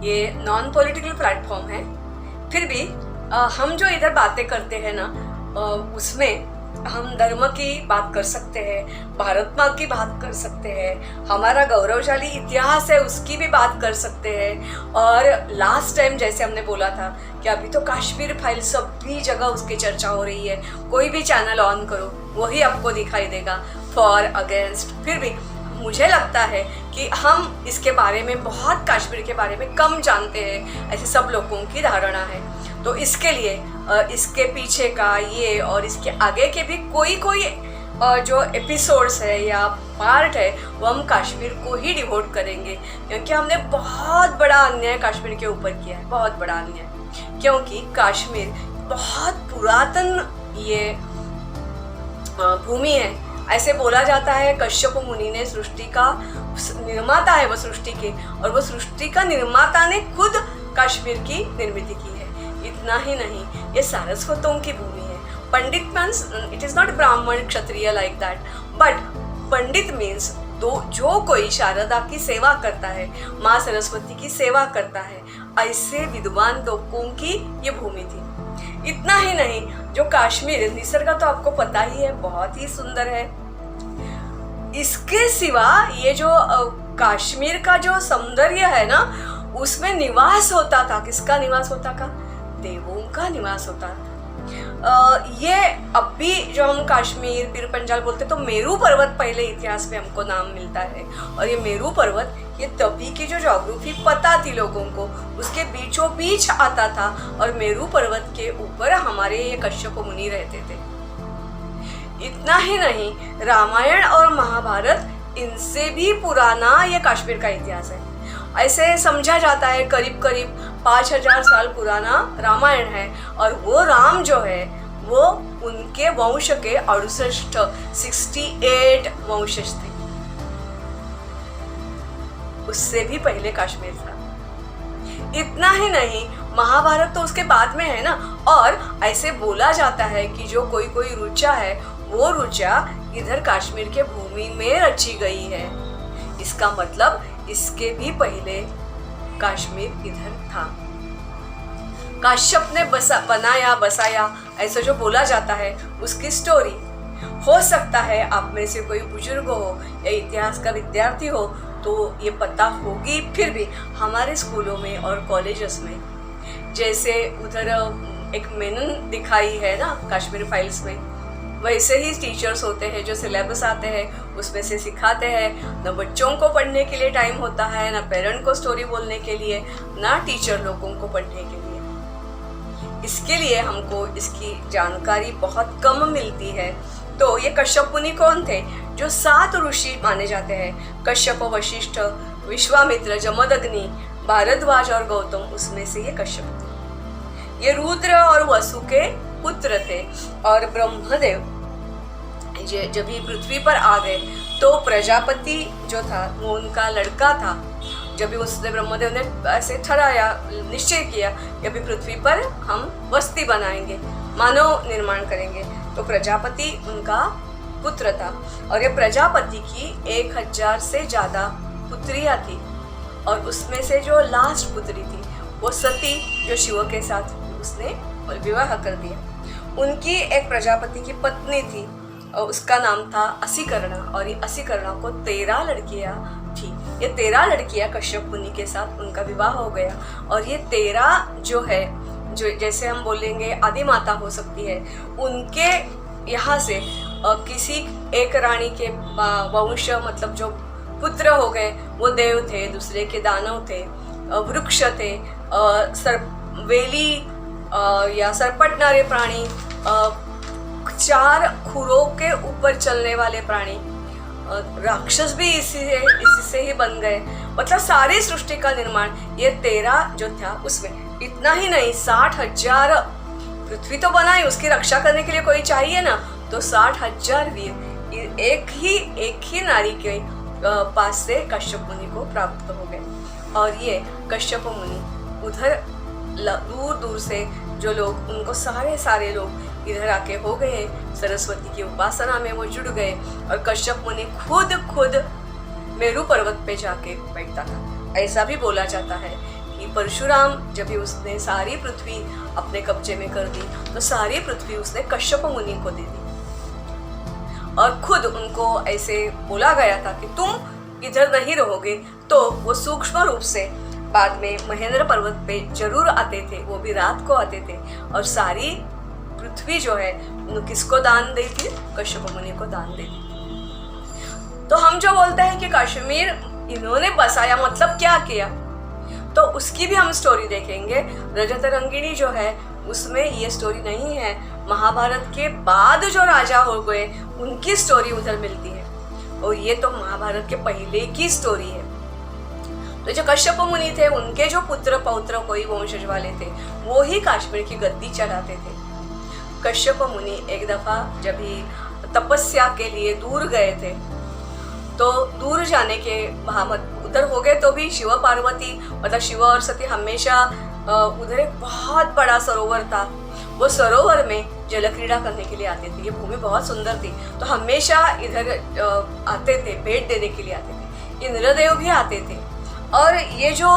ये non political platform है, फिर भी हम जो इधर बातें करते हैं ना, उसमें हम धर्म की बात कर सकते हैं, भारत माँ की बात कर सकते हैं, हमारा गौरवशाली इतिहास है उसकी भी बात कर सकते हैं। और लास्ट टाइम जैसे हमने बोला था कि अभी तो कश्मीर फाइल सभी जगह उसकी चर्चा हो रही है, कोई भी चैनल ऑन करो वही आपको दिखाई देगा, फॉर अगेंस्ट। फिर भी मुझे लगता है कि हम इसके बारे में बहुत, कश्मीर के बारे में कम जानते हैं, ऐसे सब लोगों की धारणा है। तो इसके लिए इसके पीछे का ये और इसके आगे के भी कोई जो एपिसोड्स है या पार्ट है वो हम कश्मीर को ही डिवोट करेंगे, क्योंकि हमने बहुत बड़ा अन्याय कश्मीर के ऊपर किया है, बहुत बड़ा अन्याय। क्योंकि कश्मीर बहुत पुरातन ये भूमि है। ऐसे बोला जाता है कश्यप मुनि ने सृष्टि का निर्माता है वो सृष्टि के, और वो सृष्टि का निर्माता ने खुद कश्मीर की निर्मित की है। इतना ही नहीं, ये सारस्वतों की भूमि है। Pandit means it is not Brahmin Kshatriya like that, but pandit means जो कोई शारदा की सेवा करता है, माँ सरस्वती की सेवा करता है, ऐसे विद्वान लोगों की ये भूमि थी। इतना ही नहीं, जो कश्मीर निसर्ग तो आपको पता ही है, बहुत ही सुंदर है। इसके सिवा ये जो कश्मीर का जो सौंदर्य है ना, उसमें निवास होता था। किसका निवास होता था? देवों का निवास होता। ये अब भी जो हम कश्मीर पीर पंजाल बोलते तो मेरू पर्वत पहले इतिहास में हमको नाम मिलता है। और ये मेरू पर्वत, ये तभी की जो ज्योग्राफी पता थी लोगों को, उसके बीचों बीच आता था। और मेरू पर्वत के ऊपर हमारे ये कश्यप मुनि रहते थे। इतना ही नहीं, रामायण और महाभारत इनसे भी पुराना ये कश्मीर का इतिहास है। ऐसे समझा जाता है करीब करीब 5000 साल पुराना रामायण है, और वो राम जो है वो उनके वंश के 68 वंशज थे। उससे भी पहले कश्मीर था। इतना ही नहीं, महाभारत तो उसके बाद में है ना। और ऐसे बोला जाता है कि जो कोई ऋचा है, वो ऋचा इधर कश्मीर के भूमि में रची गई है। इसका मतलब इसके भी पहले कश्मीर इधर था। काश्यप ने बसाया ऐसा जो बोला जाता है, उसकी स्टोरी हो सकता है आप में से कोई बुजुर्ग हो या इतिहास का विद्यार्थी हो तो ये पता होगी। फिर भी हमारे स्कूलों में और कॉलेजेस में जैसे उधर एक मेनन दिखाई है ना कश्मीर फाइल्स में, वैसे ही टीचर्स होते हैं जो सिलेबस आते हैं उसमें से सिखाते हैं। ना बच्चों को पढ़ने के लिए टाइम होता है, ना पेरेंट को स्टोरी बोलने के लिए, ना टीचर लोगों को पढ़ने के लिए। इसके लिए हमको इसकी जानकारी बहुत कम मिलती है। तो ये कश्यप मुनि कौन थे? जो 7 ऋषि माने जाते हैं, कश्यप, वशिष्ठ, विश्वामित्र, जमदग्नि, भारद्वाज और गौतम, उसमें से ये कश्यप थे। ये रुद्र और वसु के पुत्र थे। और ब्रह्मदेव जब ये पृथ्वी पर आ गए तो प्रजापति जो था वो उनका लड़का था। जब भी उसने ब्रह्मदेव ने ऐसे ठहराया, निश्चय किया कि अभी पृथ्वी पर हम बस्ती बनाएंगे, मानव निर्माण करेंगे, तो प्रजापति उनका पुत्र था। और ये प्रजापति की 1000 से ज़्यादा पुत्रियाँ थी, और उसमें से जो लास्ट पुत्री थी वो सती, जो शिव के साथ उसने विवाह कर दिया। उनकी एक प्रजापति की पत्नी थी और उसका नाम था असिकर्णा, और ये असिकर्णा को 13 लड़कियां थी। ये 13 लड़कियां कश्यप मुनि के साथ उनका विवाह हो गया। और ये 13 जो है, जो जैसे हम बोलेंगे आदि माता हो सकती है, उनके यहाँ से किसी एक रानी के वंश, मतलब जो पुत्र हो गए वो देव थे, दूसरे के दानव थे, वृक्ष थे, वेली या सरपटनारे प्राणी, 4 खुरों के ऊपर चलने वाले प्राणी, राक्षस भी इसी से ही बन गए। मतलब सारी सृष्टि का निर्माण ये 13 जो था उसमें। इतना ही नहीं, 60,000 पृथ्वी तो बनाई, उसकी रक्षा करने के लिए कोई चाहिए ना, तो 60,000 वीर एक ही नारी के पास से कश्यप मुनि को प्राप्त हो गए। और ये कश्यप मुनि उधर दूर दूर से जो लोग, उनको सारे लोग इधर आके हो गए, सरस्वती की उपासना में वो जुड़ गए। और कश्यप मुनि खुद मेरू पर्वत पे जाके बैठता था। ऐसा भी बोला जाता है कि परशुराम जब भी उसने सारी पृथ्वी अपने कब्जे में कर दी तो सारी पृथ्वी उसने कश्यप मुनि को दे दी और खुद उनको ऐसे बोला गया था कि तुम इधर नहीं रहोगे। तो वो सूक्ष्म रूप से बाद में महेंद्र पर्वत पे जरूर आते थे, वो भी रात को आते थे और सारी पृथ्वी जो है किसको दान दी थी? कश्यप मुनि को दान दी थी। तो हम जो बोलते हैं कि कश्मीर इन्होंने बसाया, मतलब क्या किया, तो उसकी भी हम स्टोरी देखेंगे। रजत रंगिणी जो है उसमें ये स्टोरी नहीं है, महाभारत के बाद जो राजा हो गए उनकी स्टोरी उधर मिलती है और ये तो महाभारत के पहले की स्टोरी है। तो जो कश्यप मुनि थे उनके जो पुत्र पौत्र कोई वंशज वाले थे वो ही कश्मीर की गद्दी चलाते थे। कश्यप मुनि एक दफा जब ही तपस्या के लिए दूर गए थे तो दूर जाने के उधर हो गए तो भी शिव पार्वती मतलब शिव और सती हमेशा उधर एक बहुत बड़ा सरोवर था, वो सरोवर में जल क्रीड़ा करने के लिए आते थे। ये भूमि बहुत सुंदर थी तो हमेशा इधर आते थे, भेंट देने के लिए आते थे। इंद्रदेव भी आते थे और ये जो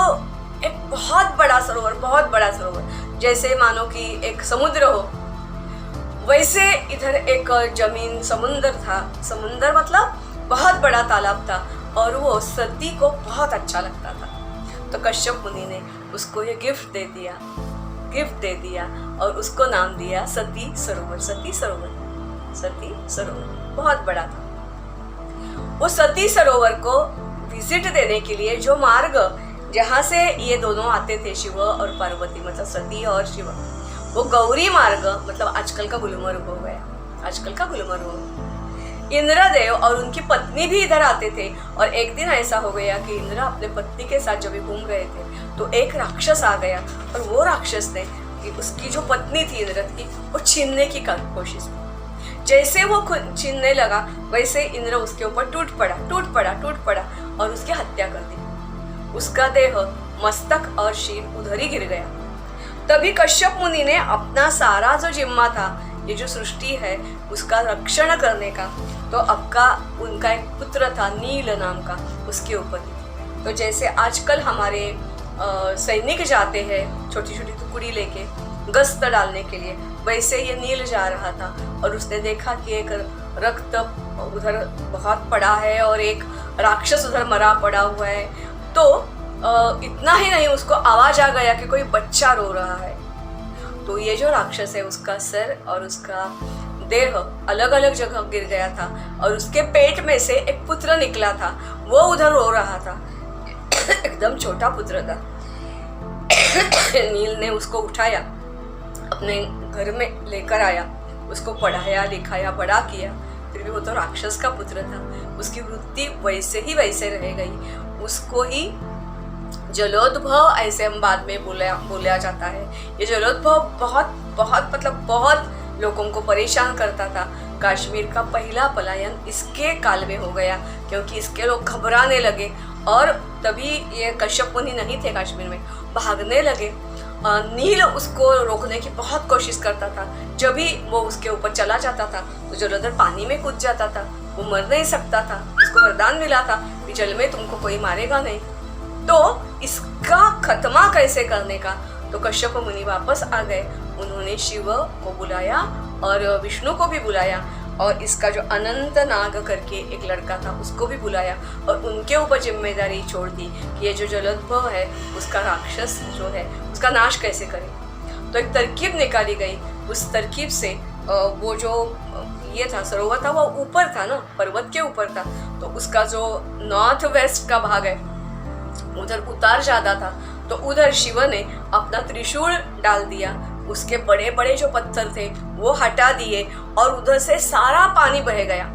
एक बहुत बड़ा सरोवर जैसे मानो कि एक समुद्र हो, वैसे इधर एक जमीन समुंदर था। समुंदर मतलब बहुत बड़ा तालाब था और वो सती को बहुत अच्छा लगता था। तो कश्यप मुनि ने उसको ये गिफ्ट दे दिया और उसको नाम दिया सती सरोवर। बहुत बड़ा था। वो सती सरोवर को विजिट देने के लिए जो मार्ग जहाँ से ये दोनों आते थे, शिव और पार्वती मतलब सती और शिव, वो गौरी मार्ग मतलब आजकल का गुलमर्ग हो गया। इंद्रदेव और उनकी पत्नी भी इधर आते थे और एक दिन ऐसा हो गया कि इंद्र अपने पत्नी के साथ जब घूम रहे थे तो एक राक्षस आ गया और वो राक्षस ने उसकी जो पत्नी थी इंद्र की वो छीनने की कोशिश की। जैसे वो छीनने लगा वैसे इंद्र उसके ऊपर टूट पड़ा और उसकी हत्या कर दी। उसका देह, मस्तक और शीर उधर ही गिर गया। तभी कश्यप मुनि ने अपना सारा जो जिम्मा था, ये जो सृष्टि है उसका रक्षण करने का, तो उनका एक पुत्र था नील नाम का, उसके ऊपर। तो जैसे आजकल हमारे सैनिक जाते हैं छोटी छोटी टुकड़ी लेके गश्त डालने के लिए, वैसे ये नील जा रहा था और उसने देखा कि एक रक्त उधर बहुत पड़ा है और एक राक्षस उधर मरा पड़ा हुआ है। तो इतना ही नहीं, उसको आवाज आ गया कि कोई बच्चा रो रहा है। तो ये जो राक्षस है उसका सर और उसका देह अलग अलग जगह गिर गया था और उसके पेट में से एक पुत्र निकला था, वो उधर रो रहा था। एकदम छोटा पुत्र था। नील ने उसको उठाया, अपने घर में लेकर आया, उसको पढ़ाया लिखाया बड़ा किया। फिर भी वो तो राक्षस का पुत्र था, उसकी वृत्ति वैसे रह गई। उसको ही जलोद्भव ऐसे हम बाद में बोला जाता है। ये जलोद्भव बहुत लोगों को परेशान करता था। कश्मीर का पहला पलायन इसके काल में हो गया क्योंकि इसके लोग घबराने लगे और तभी ये कश्यप मुनि नहीं थे कश्मीर में, भागने लगे। नील उसको रोकने की बहुत कोशिश करता था। जब भी वो उसके ऊपर चला जाता था तो जलोधर पानी में कूद जाता था, वो मर नहीं सकता था। उसको वरदान मिला था कि जल में तुमको कोई मारेगा नहीं। तो इसका खत्मा कैसे करने का, तो कश्यप मुनि वापस आ गए। उन्होंने शिव को बुलाया और विष्णु को भी बुलाया और इसका जो अनंत नाग करके एक लड़का था उसको भी बुलाया और उनके ऊपर जिम्मेदारी छोड़ दी कि ये जो जलोद्भव है उसका राक्षस जो है उसका नाश कैसे करें। तो एक तरकीब निकाली गई। उस तरकीब से वो जो ये था सरोवर था वो ऊपर था ना, पर्वत के ऊपर था, तो उसका जो नॉर्थ वेस्ट का भाग है उधर उतार ज्यादा था। तो उधर शिव ने अपना त्रिशूल डाल दिया, उसके बड़े बड़े जो पत्थर थे वो हटा दिए और उधर से सारा पानी बह गया।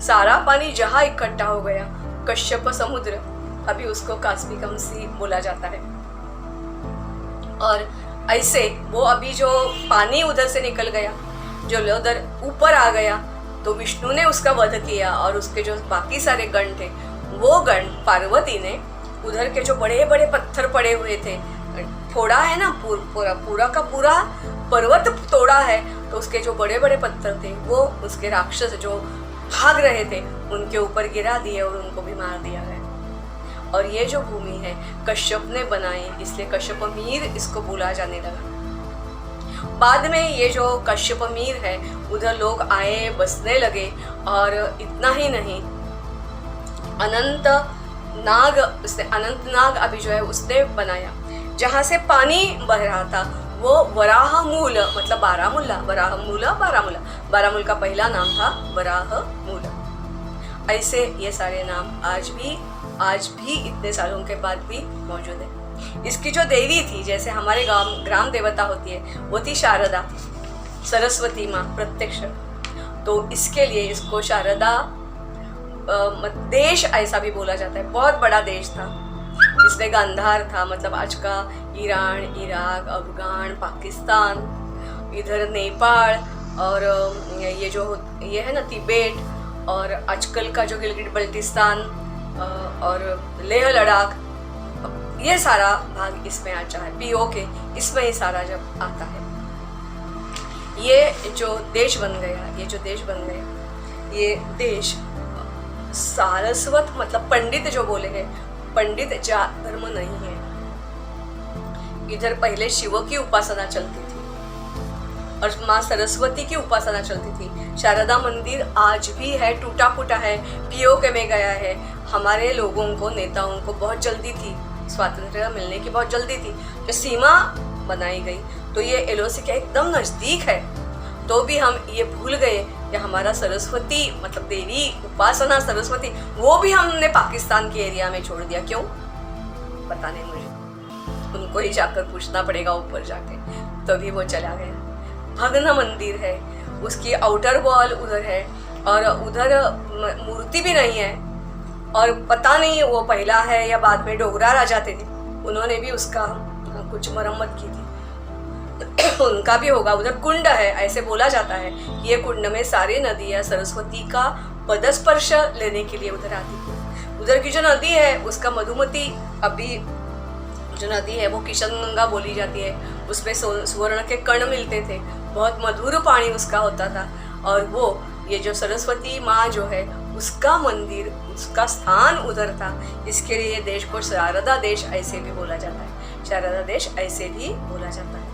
सारा पानी जहाँ इकट्ठा हो गया कश्यप समुद्र, अभी उसको कास्पिकम सी बोला जाता है। और ऐसे वो अभी जो पानी उधर से निकल गया, जो उधर ऊपर आ गया, तो विष्णु ने उसका वध किया और उसके जो बाकी सारे गण थे वो गण पार्वती ने उधर के जो बड़े बड़े पत्थर पड़े हुए थे, थोड़ा है ना पूरा का पूरा पर्वत तोड़ा है, तो उसके जो बड़े बड़े पत्थर थे वो उसके राक्षस जो भाग रहे थे उनके ऊपर गिरा दिए और उनको भी मार दिया गया। और ये जो भूमि है कश्यप ने बनाई, इसलिए कश्यपमीर इसको बोला जाने लगा। बाद में ये जो कश्यपमीर है उधर लोग आए, बसने लगे, और इतना ही नहीं, अनंत नाग अभी जो है उसने बनाया, जहाँ से पानी बह रहा था वो वराहमूल, मतलब बारामूल का पहला नाम था वराहमूल। ऐसे ये सारे नाम आज भी इतने सालों के बाद भी मौजूद है। इसकी जो देवी थी, जैसे हमारे ग्राम देवता होती है, वो थी शारदा, सरस्वती माँ प्रत्यक्ष। तो इसके लिए इसको शारदा देश ऐसा भी बोला जाता है। बहुत बड़ा देश था, इसमें गांधार था, मतलब आज का ईरान, इराक, अफगान, पाकिस्तान, इधर नेपाल, और ये है ना तिब्बत, और आजकल का जो गिलगिट बल्टिस्तान और लेह लद्दाख, ये सारा भाग इसमें आता है। POK इसमें ही सारा जब आता है, ये जो देश बन गया, ये देश सारस्वत, मतलब पंडित जो बोले हैं, पंडित जात धर्म नहीं है। इधर पहले शिव की उपासना चलती थी और माँ सरस्वती की उपासना चलती थी। शारदा मंदिर आज भी है, टूटा फूटा है, POK में गया है। हमारे लोगों को, नेताओं को बहुत जल्दी थी, स्वातंत्रता मिलने की बहुत जल्दी थी, जो सीमा बनाई गई, तो ये LOC के एकदम नज़दीक है, तो भी हम ये भूल गए कि हमारा सरस्वती, मतलब देवी उपासना सरस्वती, वो भी हमने पाकिस्तान के एरिया में छोड़ दिया। क्यों पता नहीं मुझे, उनको ही जाकर पूछना पड़ेगा ऊपर जाके, तभी वो चला गया। भग्न मंदिर है, उसकी आउटर वॉल उधर है, और उधर मूर्ति भी नहीं है, और पता नहीं वो पहला है या बाद में डोगरा राजा थे, उन्होंने भी उसका कुछ मरम्मत की थी, उनका भी होगा। उधर कुंड है, ऐसे बोला जाता है, ये कुंड में सारी नदियाँ सरस्वती का पदस्पर्श लेने के लिए उधर आती थी। उधर की जो नदी है उसका मधुमती, अभी जो नदी है वो किशन गंगा बोली जाती है, उसमें सुवर्ण के कण मिलते थे, बहुत मधुर पानी उसका होता था। और वो ये जो सरस्वती माँ जो है उसका मंदिर, उसका स्थान उधर था, इसके लिए देश को शारदा देश ऐसे भी बोला जाता है, शारदा देश ऐसे भी बोला जाता है।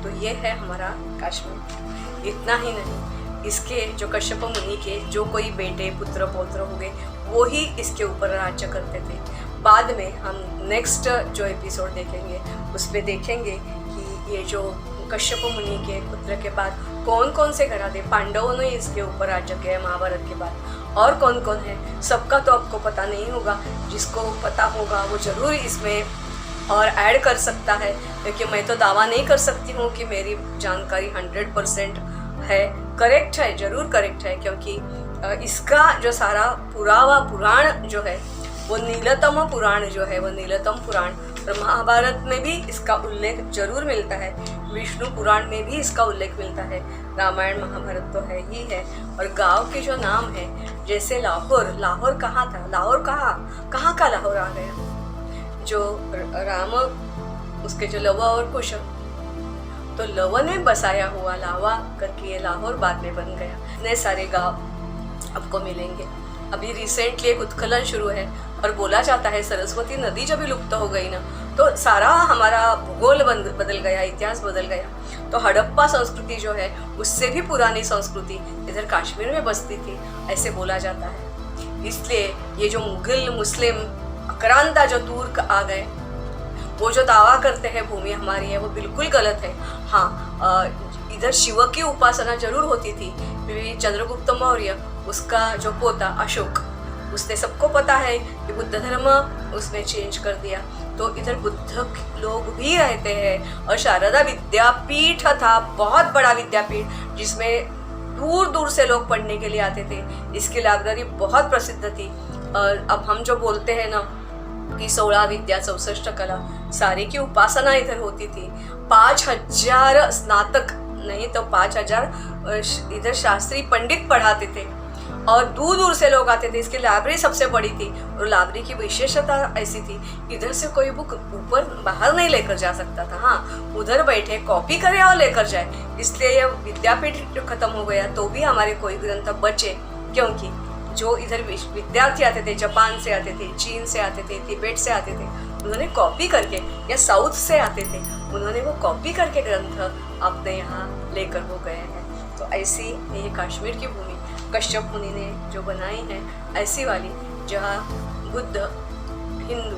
तो ये है हमारा कश्मीर। इतना ही नहीं, इसके जो कश्यप मुनि के जो कोई बेटे, पुत्र, पौत्र हो गए, वो ही इसके ऊपर राज्य करते थे। बाद में हम नेक्स्ट जो एपिसोड देखेंगे उसमें देखेंगे कि ये जो कश्यप मुनि के पुत्र के बाद कौन कौन से घराने, पांडवों ने इसके ऊपर राज्य किया महाभारत के बाद, और कौन कौन है, सबका तो आपको पता नहीं होगा। जिसको पता होगा वो ज़रूर इसमें और ऐड कर सकता है, क्योंकि मैं तो दावा नहीं कर सकती हूँ कि मेरी जानकारी 100% है, करेक्ट है, ज़रूर करेक्ट है, क्योंकि इसका जो सारा पुराण जो है वो नीलतम पुराण जो है, वो नीलतम पुराण, और महाभारत में भी इसका उल्लेख जरूर मिलता है, विष्णु पुराण में भी इसका उल्लेख मिलता है, रामायण महाभारत तो है ही है। और गांव के जो नाम है, जैसे लाहौर कहाँ था, लाहौर कहाँ का लाहौर आ गया, जो राम, उसके जो लवा और कुश, तो लवन में बसाया हुआ लावा करके ये लाहौर बाद में बन गया। इतने सारे गांव आपको मिलेंगे। अभी रिसेंटली एक उत्खनन शुरू है, और बोला जाता है सरस्वती नदी जब भी लुप्त हो गई ना, तो सारा हमारा भूगोल बदल गया, इतिहास बदल गया। तो हड़प्पा संस्कृति जो है उससे भी पुरानी संस्कृति इधर कश्मीर में बसती थी, ऐसे बोला जाता है। इसलिए ये जो मुगल, मुस्लिम, आक्रांता जो तुर्क आ गए, वो जो दावा करते हैं भूमि हमारी है, वो बिल्कुल गलत है। हाँ, इधर शिव की उपासना जरूर होती थी। चंद्रगुप्त मौर्य, उसका जो पोता अशोक, उसने, सबको पता है कि बुद्ध धर्म उसने चेंज कर दिया, तो इधर बुद्ध लोग भी रहते हैं। और शारदा विद्यापीठ था, बहुत बड़ा विद्यापीठ, जिसमें दूर दूर से लोग पढ़ने के लिए आते थे। इसकी लाइब्रेरी बहुत प्रसिद्ध थी। और अब हम जो बोलते हैं ना कि 16 विद्या 64 कला, सारी की उपासना इधर होती थी। 5000 स्नातक नहीं तो 5000 इधर शास्त्री पंडित पढ़ाते थे, और दूर दूर से लोग आते थे। इसकी लाइब्रेरी सबसे बड़ी थी, और लाइब्रेरी की विशेषता ऐसी थी, इधर से कोई बुक ऊपर बाहर नहीं लेकर जा सकता था। हाँ, उधर बैठे कॉपी करे और लेकर जाए। इसलिए यह विद्यापीठ खत्म हो गया, तो भी हमारे कोई ग्रंथ बचे, क्योंकि जो इधर विद्यार्थी आते थे, जापान से आते थे, चीन से आते थे, तिब्बत से आते थे, उन्होंने कॉपी करके, या साउथ से आते थे, उन्होंने वो कॉपी करके ग्रंथ अपने यहाँ लेकर वो गए हैं। तो ऐसी ये कश्मीर की भूमि कश्यप मुनि ने जो बनाई है, ऐसी वाली जहाँ बुद्ध हिंदू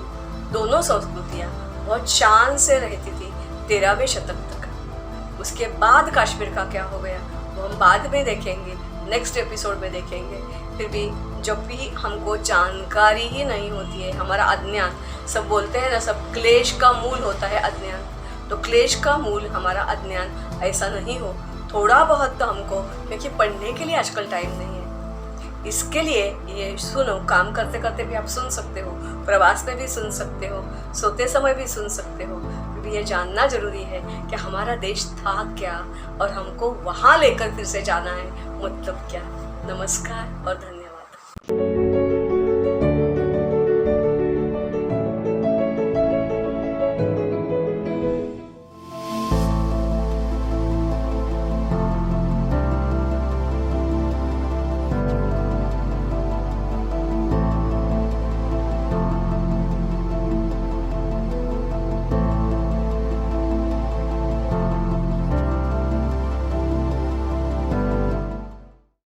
दोनों संस्कृतियाँ बहुत शान से रहती थी 13वें शतक तक। उसके बाद कश्मीर का क्या हो गया वो हम बाद में देखेंगे, नेक्स्ट एपिसोड में देखेंगे। फिर भी जब भी हमको जानकारी ही नहीं होती है, हमारा अज्ञान, सब बोलते हैं ना, सब क्लेश का मूल होता है अज्ञान, तो क्लेश का मूल हमारा अज्ञान। ऐसा नहीं हो, थोड़ा बहुत तो हमको, क्योंकि पढ़ने के लिए आजकल टाइम नहीं है, इसके लिए ये सुनो, काम करते करते भी आप सुन सकते हो, प्रवास में भी सुन सकते हो, सोते समय भी सुन सकते हो, क्योंकि ये जानना जरूरी है कि हमारा देश था क्या और हमको वहाँ लेकर फिर से जाना है, मतलब क्या। नमस्कार और धन्यवाद।